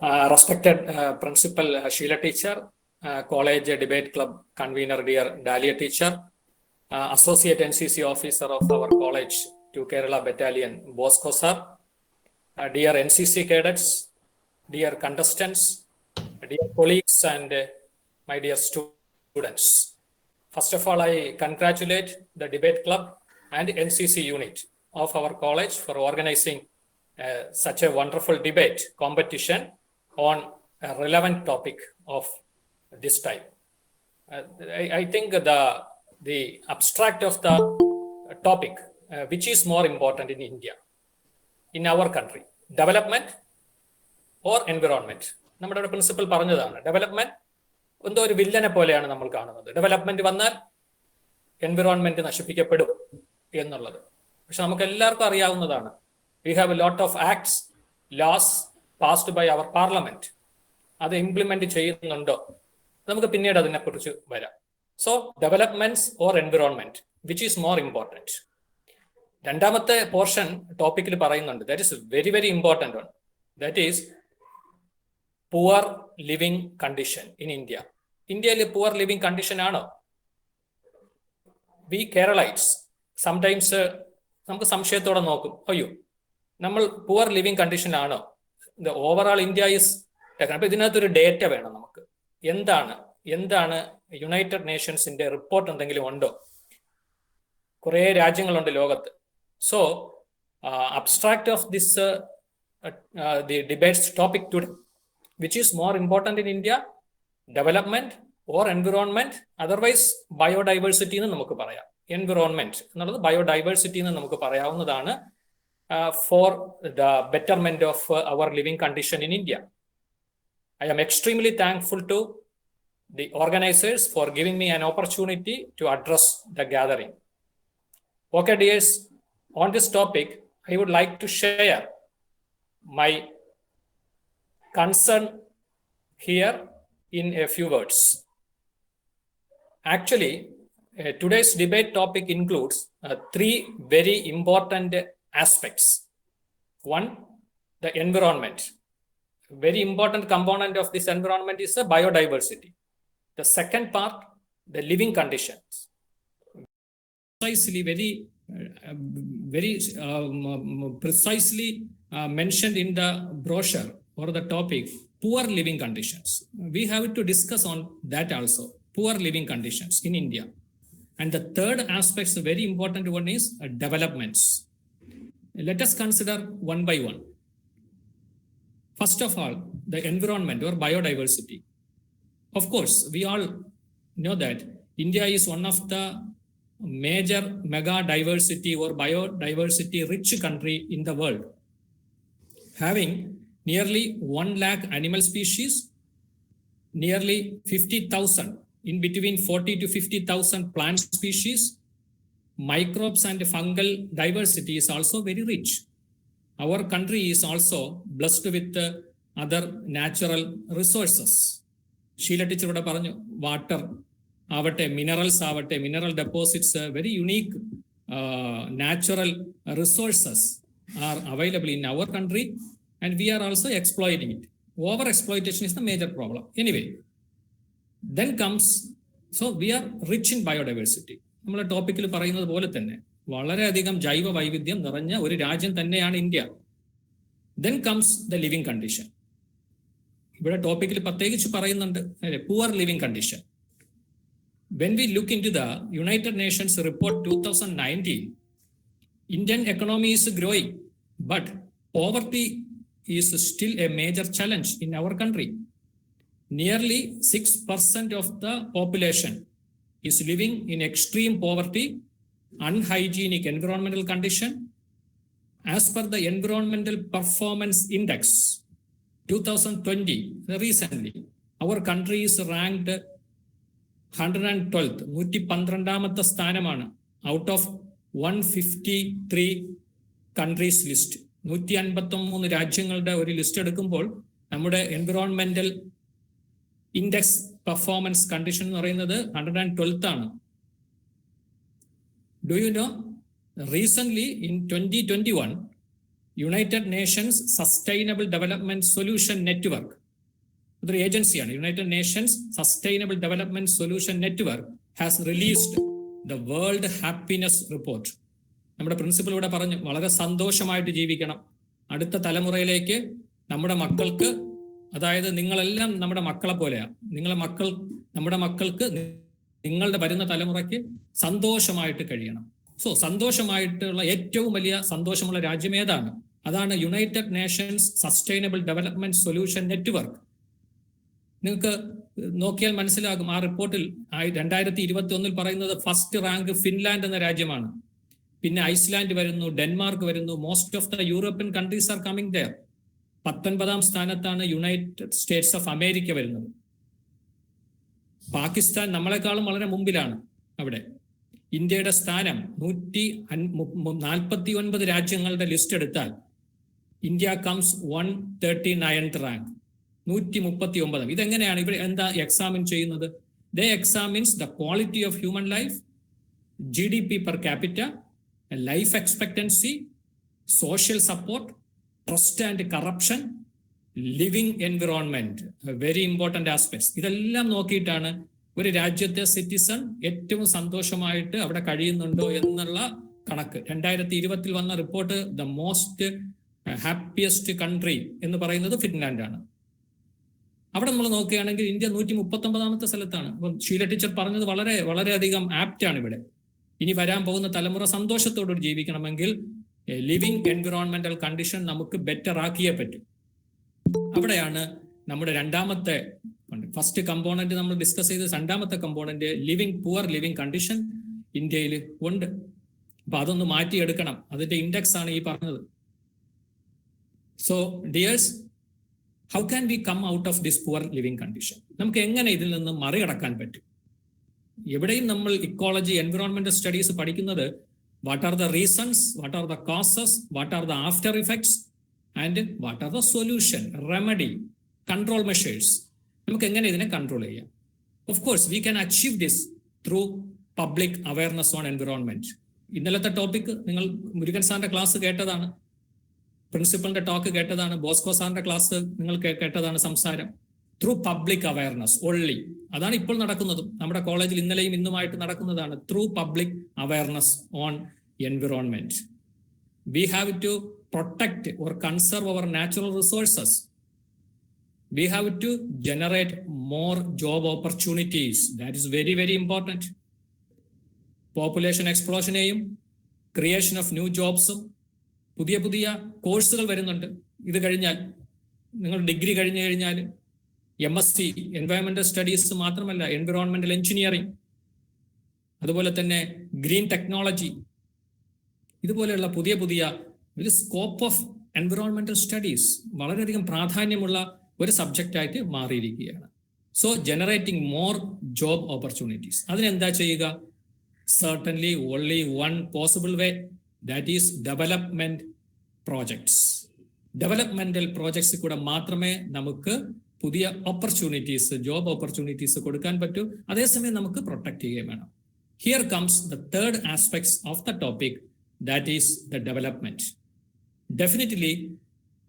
Respected Principal Sheila teacher, College Debate Club Convener dear Dahlia teacher, Associate NCC Officer of our college to Kerala Battalion Bosco sir, dear NCC cadets, dear contestants, dear colleagues and my dear students. First of all, I congratulate the Debate Club and NCC unit of our college for organizing such a wonderful debate competition on a relevant topic of this time. I think the abstract of the topic, which is more important in India, in our country, development or environment. നമ്മുടെ principal പറഞ്ഞതാണ്, development എന്തോ ഒരു വില്ലനെ പോലെയാണ് നമ്മൾ കാണുന്നത്. Development വന്നാൽ environment നശിപ്പിക്കപ്പെടും എന്നുള്ളത്. പക്ഷെ നമുക്ക് എല്ലാവർക്കും അറിയാവുന്നതാണ്, we have a lot of acts, laws passed by our parliament. അത് ഇംപ്ലിമെന്റ് ചെയ്യുന്നുണ്ടോ, നമുക്ക് പിന്നീട് അതിനെക്കുറിച്ച് വരാം. So developments or environment, which is more important. രണ്ടാമത്തെ പോർഷൻ ടോപ്പിക്കിൽ പറയുന്നുണ്ട്, that is very very important one, that is poor living condition in India. ഇന്ത്യയിൽ പുവർ ലിവിങ് കണ്ടീഷൻ ആണോ? വി കേരളൈറ്റ്സ് സംടൈംസ് നമുക്ക് സംശയത്തോടെ നോക്കും, അയ്യോ നമ്മൾ പുവർ ലിവിങ് കണ്ടീഷനിലാണോ? Overall India is. അപ്പൊ ഇതിനകത്തൊരു ഡേറ്റ വേണം നമുക്ക്. എന്താണ് യുണൈറ്റഡ് നേഷൻസിന്റെ റിപ്പോർട്ട് എന്തെങ്കിലും ഉണ്ടോ? കുറേ രാജ്യങ്ങളുണ്ട് ലോകത്ത്. So abstract of this the debates topic today, which is more important in India, development or environment, otherwise biodiversity എന്ന് നമുക്ക് പറയാം. എൻവിറോൺമെന്റ് എന്നുള്ളത് ബയോഡൈവേഴ്സിറ്റി എന്ന് നമുക്ക് പറയാവുന്നതാണ്. For the betterment of our living condition in India. I am extremely thankful to the organizers for giving me an opportunity to address the gathering. Okay, dears, on this topic, I would like to share my concern here in a few words. Actually, today's debate topic includes three very important aspects. One, the environment. Very important component of this environment is the biodiversity. The second part, the living conditions. Precisely, very precisely mentioned in the brochure or the topic, poor living conditions. We have to discuss on that also, poor living conditions in India. And the third aspect, the very important one, is developments. Let us consider one by one. First of all, the environment or biodiversity. Of course, we all know that India is one of the major mega diversity or biodiversity rich country in the world, having nearly 1 lakh animal species, nearly 50,000, in between 40 to 50,000 plant species. Microbes and fungal diversity is also very rich. Our country is also blessed with other natural resources. Sheila teacher ഇവിടെ പറഞ്ഞു, water ആവട്ടെ, minerals ആവട്ടെ, mineral deposits, very unique natural resources are available in our country and we are also exploiting it. Over exploitation is the major problem. Anyway, then comes, so we are rich in biodiversity. നമ്മളെ ടോപ്പിക്കിൽ പറയുന്നത് പോലെ തന്നെ വളരെയധികം ജൈവ വൈവിധ്യം നിറഞ്ഞ ഒരു രാജ്യം തന്നെയാണ് India. Then comes the living condition. ഇവിടെ ടോപ്പിക്കിൽ പ്രത്യേകിച്ച് പറയുന്നുണ്ട് poor living condition. When we look into the United Nations report 2019, Indian economy is growing but poverty is still a major challenge in our country. Nearly 6% of the population is living in extreme poverty, unhygienic environmental condition. As per the Environmental Performance Index 2020, recently, our country is ranked 112th, 112ാമത്തെ സ്ഥാനമാണ് out of 153 countries list. 153 രാജ്യങ്ങളുടെ ഒരു list എടുക്കുമ്പോൾ നമ്മുടെ environmental index performance condition എന്ന് പറയുന്നത് 112th ആണ്. Do you know, recent in 2021 United Nations sustainable development solution network, ഇതൊരു ഏജൻസിയാണ്. United Nations sustainable development solution network has released the world happiness report. നമ്മുടെ പ്രിൻസിപ്പൽ ഇവിടെ പറഞ്ഞു, വളരെ സന്തോഷമായിട്ട് ജീവിക്കണം. അടുത്ത തലമുറയിലേക്ക് നമ്മുടെ മക്കൾക്ക്, അതായത് നിങ്ങളെല്ലാം നമ്മുടെ മക്കളെ പോലെയാണ്. നമ്മുടെ മക്കൾക്ക് നിങ്ങളുടെ വരുന്ന തലമുറയ്ക്ക് സന്തോഷമായിട്ട് കഴിയണം. സോ സന്തോഷമായിട്ടുള്ള ഏറ്റവും വലിയ സന്തോഷമുള്ള രാജ്യം ഏതാണ്? അതാണ് United Nations sustainable development solution network. നിങ്ങൾക്ക് നോക്കിയാൽ മനസ്സിലാകും, ആ റിപ്പോർട്ടിൽ 2021 പറയുന്നത് ഫസ്റ്റ് റാങ്ക് ഫിൻലാൻഡ് എന്ന രാജ്യമാണ്. പിന്നെ ഐസ്ലാൻഡ് വരുന്നു, ഡെൻമാർക്ക് വരുന്നു. Most of the European countries are coming there. 19ാം സ്ഥാനത്താണ് യുണൈറ്റഡ് സ്റ്റേറ്റ്സ് ഓഫ് അമേരിക്ക വരുന്നത്. പാകിസ്ഥാൻ നമ്മളെക്കാളും വളരെ മുമ്പിലാണ് അവിടെ. ഇന്ത്യയുടെ സ്ഥാനം 149 രാജ്യങ്ങളുടെ ലിസ്റ്റ് എടുത്താൽ ഇന്ത്യ കംസ് 139th റാങ്ക്, 139. ഇതെങ്ങനെയാണ് ഇവർ എന്താ എക്സാമിൻ ചെയ്യുന്നത്? They examines the quality of human life, GDP per capita, life expectancy, social support, trust and corruption, living environment, very important aspects. ഇതെല്ലാം നോക്കിയിട്ടാണ് ഒരു രാജ്യത്തെ സിറ്റിസൺ ഏറ്റവും സന്തോഷമായിട്ട് അവിടെ കഴിയുന്നുണ്ടോ എന്നുള്ള കണക്ക്. 2020 വന്ന report the most happiest country എന്ന് പറയുന്നത് ഫിൻലാൻഡ് ആണ്. അവിടെ നമ്മൾ നോക്കുകയാണെങ്കിൽ ഇന്ത്യ 139ാമത്തെ സ്ഥലത്താണ്. അപ്പം ഷീല ടീച്ചർ പറഞ്ഞത് വളരെ വളരെയധികം ആപ്റ്റാണ് ഇവിടെ. ഇനി വരാൻ പോകുന്ന തലമുറ സന്തോഷത്തോടുകൂടി ജീവിക്കണമെങ്കിൽ ലിവിങ് എൻവിറോൺമെന്റൽ കണ്ടീഷൻ നമുക്ക് ബെറ്റർ ആക്കിയേ പറ്റും. അവിടെയാണ് നമ്മുടെ രണ്ടാമത്തെ, ഫസ്റ്റ് കമ്പോണന്റ് നമ്മൾ ഡിസ്കസ് ചെയ്ത്, രണ്ടാമത്തെ കമ്പോണന്റ് പുവർ ലിവിങ് കണ്ടീഷൻ ഇന്ത്യയിൽ ഉണ്ട്. അപ്പൊ അതൊന്ന് മാറ്റിയെടുക്കണം. അതിന്റെ ഇൻഡെക്സ് ആണ് ഈ പറഞ്ഞത്. So dears, how can we come out of this poor living condition? നമുക്ക് എങ്ങനെ ഇതിൽ നിന്ന് മറികടക്കാൻ പറ്റും? എവിടെയും നമ്മൾ ഇക്കോളജി, എൻവിറോൺമെന്റൽ സ്റ്റഡീസ് പഠിക്കുന്നത് what are the reasons, what are the causes, what are the after effects and what are the solution, remedy, control measures. നമുക്ക് എങ്ങനെ ഇതിനെ കൺട്രോൾ ചെയ്യാം? Of course we can achieve this through public awareness on environment. ഇന്നലത്തെ topic നിങ്ങൾ മുരുകൻ സാറിന്റെ class കേട്ടതാണ്, പ്രിൻസിപ്പലിന്റെ talk കേട്ടതാണ്, Bosco സാറിന്റെ ക്ലാസ് നിങ്ങൾ കേട്ടതാണ്. സംസാരം ത്രൂ പബ്ലിക് അവയർനെസ് ഓൺലി. അതാണ് ഇപ്പോൾ നടക്കുന്നതും നമ്മുടെ കോളേജിൽ ഇന്നലെയും ഇന്നുമായിട്ട് നടക്കുന്നതാണ്. Through public awareness on environment we have to protect or conserve our natural resources. We have to generate more job opportunities. That is very, very important. Population explosion-നെയും creation of new ജോബ്സും പുതിയ പുതിയ കോഴ്സുകൾ വരുന്നുണ്ട്. ഇത് കഴിഞ്ഞാൽ നിങ്ങൾ ഡിഗ്രി കഴിഞ്ഞു കഴിഞ്ഞാൽ MSc എൻവയോൺമെന്റൽ സ്റ്റഡീസ് മാത്രമല്ല, എൻവിറോൺമെന്റൽ എഞ്ചിനീയറിംഗ്, അതുപോലെ തന്നെ ഗ്രീൻ ടെക്നോളജി, ഇതുപോലെയുള്ള പുതിയ പുതിയ ഒരു സ്കോപ്പ് ഓഫ് എൻവിറോൺമെന്റൽ സ്റ്റഡീസ് വളരെയധികം പ്രാധാന്യമുള്ള ഒരു സബ്ജക്റ്റായിട്ട് മാറിയിരിക്കുകയാണ്. So generating more job opportunities. അതിനെന്താ ചെയ്യുക? Certainly only one possible way, that is development projects. Developmental പ്രോജക്ട്സിൽ കൂടെ മാത്രമേ നമുക്ക് പുതിയ ഓപ്പർച്യൂണിറ്റീസ്, ജോബ് ഓപ്പർച്യൂണിറ്റീസ് കൊടുക്കാൻ പറ്റൂ. അതേസമയം നമുക്ക് പ്രൊട്ടക്ട് ചെയ്യുകയും വേണം. Here comes the third aspects of the topic, that is the development. Definitely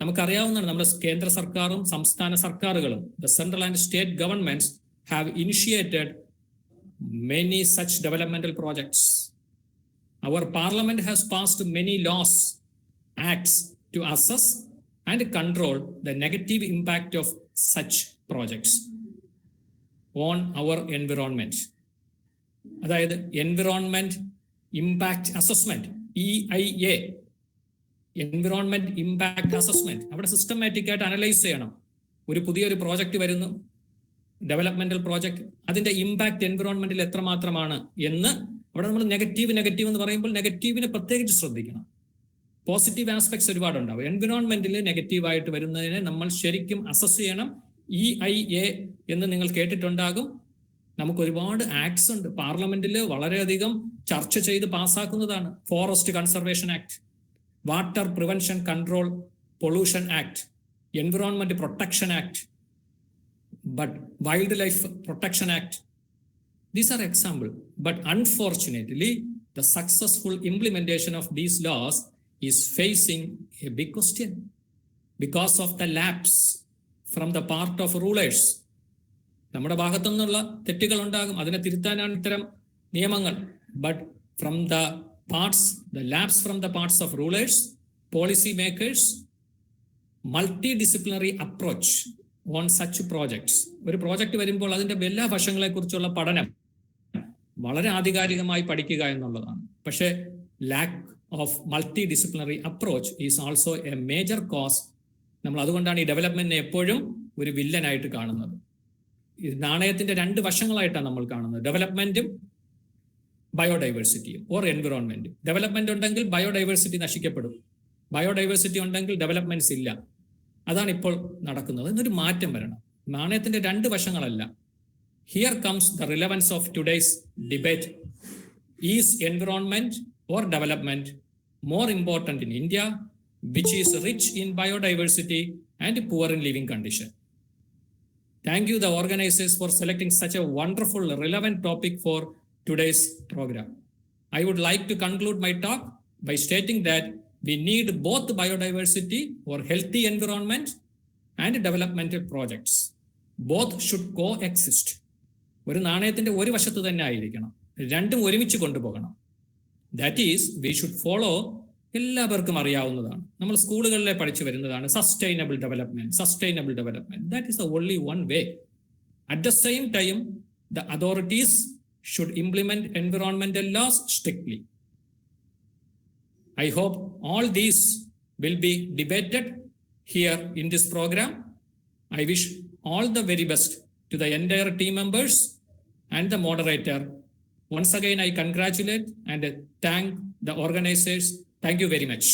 നമുക്കറിയാവുന്നതാണ്, നമ്മുടെ കേന്ദ്ര സർക്കാരും സംസ്ഥാന സർക്കാരുകളും, the central and state governments have initiated many such developmental projects. Our parliament has passed many laws, acts to assess and control the negative impact of such projects on our environment. അതായത് environment impact assessment, EIA, environment impact assessment. അവിടെ systematic ആയിട്ട് analyse ചെയ്യണം. ഒരു പുതിയൊരു project വരുന്നു, developmental project, അതിന്റെ impact എൻവിറോൺമെന്റിൽ എത്രമാത്രമാണ് എന്ന്. അവിടെ നമ്മൾ നെഗറ്റീവ് എന്ന് പറയുമ്പോൾ നെഗറ്റീവിനെ പ്രത്യേകിച്ച് ശ്രദ്ധിക്കണം. Positive aspects ഒരുപാടുണ്ടാവും. എൻവിറോൺമെന്റിൽ നെഗറ്റീവായിട്ട് വരുന്നതിനെ നമ്മൾ ശരിക്കും അസസ് ചെയ്യണം. EIA എന്ന് നിങ്ങൾ കേട്ടിട്ടുണ്ടാകും. നമുക്ക് ഒരുപാട് ആക്ട്സ് ഉണ്ട്, പാർലമെന്റിൽ വളരെയധികം ചർച്ച ചെയ്ത് പാസ്സാക്കുന്നതാണ്. Forest conservation act, water prevention control pollution act, environment protection act, but Wildlife Protection Act. These are examples. But unfortunately, the successful implementation of these laws is facing a big question because of the lapse from the part of rulers. നമ്മുടെ ഭാഗത്തു നിന്നുള്ള തെറ്റുകൾ ഉണ്ടാകും, അതിനെ തിരുത്താനാണ് ഇത്തരം നിയമങ്ങൾ. But from the parts, the lapse from the parts of rulers, policy makers, multi disciplinary approach on such projects. ഒരു project വരുമ്പോൾ അതിൻ്റെ എല്ലാ വശങ്ങളെക്കുറിച്ചുള്ള പഠനം വളരെ ആധികാരികമായി പഠിക്കുക എന്നുള്ളതാണ്. പക്ഷേ lack of multi disciplinary approach is also A major cos. നമ്മൾ അതുകൊണ്ടാണ് ഈ ഡെവലപ്മെന്റിനെ എപ്പോഴും ഒരു വില്ലനായിട്ട് കാണുന്നത്. ഈ നാണയത്തിന്റെ രണ്ട് വശങ്ങളായിട്ടാണ് നമ്മൾ കാണുന്നത്, ഡെവലപ്മെന്റും ബയോഡൈവേഴ്സിറ്റിയും ഓർ എൻവിറോൺമെന്റും. ഡെവലപ്മെന്റ് ഉണ്ടെങ്കിൽ ബയോഡൈവേഴ്സിറ്റി നശിക്കപ്പെടും, ബയോഡൈവേഴ്സിറ്റി ഉണ്ടെങ്കിൽ ഡെവലപ്മെന്റ്സ് ഇല്ല. അതാണ് ഇപ്പോൾ നടക്കുന്നത്. എന്നൊരു മാറ്റം വരണം. നാണയത്തിന്റെ രണ്ട് വശങ്ങളല്ല. Here comes the relevance of today's debate. Is environment or development more important in India, which is rich in biodiversity and poor in living condition? Thank you, the organizers, for selecting such a wonderful, relevant topic for today's program. I would like to conclude my talk by stating that we need both biodiversity or healthy environment and developmental projects. Both should coexist. ഒരു നാണയത്തിന്റെ ഒരു വശത്ത് തന്നെ ആയിരിക്കണം, രണ്ടും ഒരുമിച്ച് കൊണ്ടുപോകണം. That is we should follow. എല്ലാവർക്കും അറിയാവുന്നതാണ്, നമ്മൾ സ്കൂളുകളിലെ പഠിച്ചു വരുന്നതാണ്, sustainable development, sustainable development. That is the only one way. At the same time the authorities should implement environmental laws strictly. I hope all these will be debated here in this program. I wish all the very best to the entire team members and the moderator. Once again, I congratulate and thank the organizers. Thank you very much.